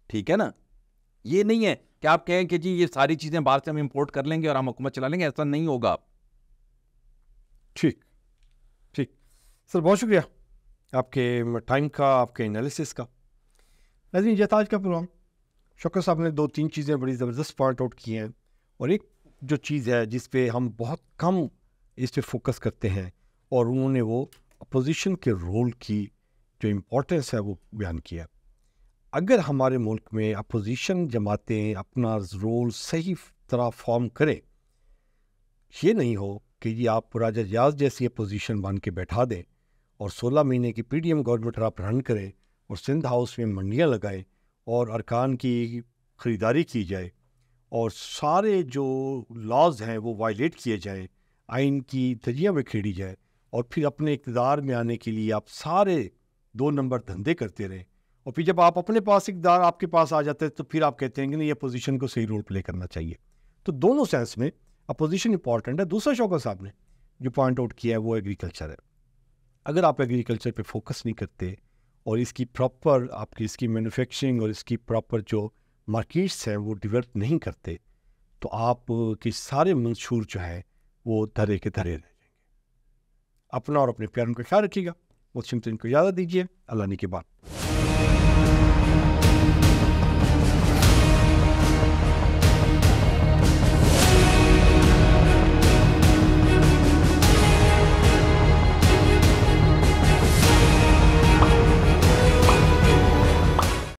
ٹھیک ہے نا؟ یہ نہیں ہے کہ آپ کہیں کہ جی یہ ساری چیزیں باہر سے ہم امپورٹ کر لیں گے اور ہم حکومت چلا لیں گے، ایسا نہیں ہوگا. ٹھیک سر، بہت شکریہ آپ کے ٹائم کا، آپ کے انالیسس کا. ناظرین، یہ تھا آج کا پروگرام. شوکت صاحب نے 2-3 چیزیں بڑی زبردست پوائنٹ آؤٹ کی ہیں، اور ایک جو چیز ہے جس پہ ہم بہت کم اس پہ فوکس کرتے ہیں، اور انہوں نے وہ اپوزیشن کے رول کی جو امپورٹنس ہے وہ بیان کیا. اگر ہمارے ملک میں اپوزیشن جماعتیں اپنا رول صحیح طرح فارم کریں، یہ نہیں ہو کہ یہ آپ راجہ ریاض جیسی اپوزیشن بن کے بیٹھا دیں اور 16 مہینے کی پی ڈی ایم گورنمنٹ آپ رن کریں اور سندھ ہاؤس میں منڈیاں لگائیں اور ارکان کی خریداری کی جائے اور سارے جو لاز ہیں وہ وائلیٹ کیے جائیں، آئین کی دھجیاں میں کھیڑی جائے، اور پھر اپنے اقتدار میں آنے کے لیے آپ سارے 2 نمبر دھندے کرتے رہیں، اور پھر جب آپ اپنے پاس اقتدار آپ کے پاس آ جاتے ہیں تو پھر آپ کہتے ہیں کہ نہیں، یہ اپوزیشن کو صحیح رول پلے کرنا چاہیے. تو دونوں سینس میں اپوزیشن امپورٹنٹ ہے. دوسرا شوکت صاحب نے جو پوائنٹ آؤٹ کیا ہے وہ ایگریکلچر ہے. اگر آپ ایگریکلچر پہ فوکس نہیں کرتے اور اس کی پراپر آپ کی اس کی مینوفیکچرنگ اور اس کی پراپر جو مارکیٹس ہیں وہ ڈیولپ نہیں کرتے، تو آپ کے سارے منشور جو ہیں وہ دھرے کے دھرے رہ جائیں گے. اپنا اور اپنے پیاروں کا خیال رکھیے گا. واشنگٹن کو اجازت دیجیے. اللہ نے کے بعد.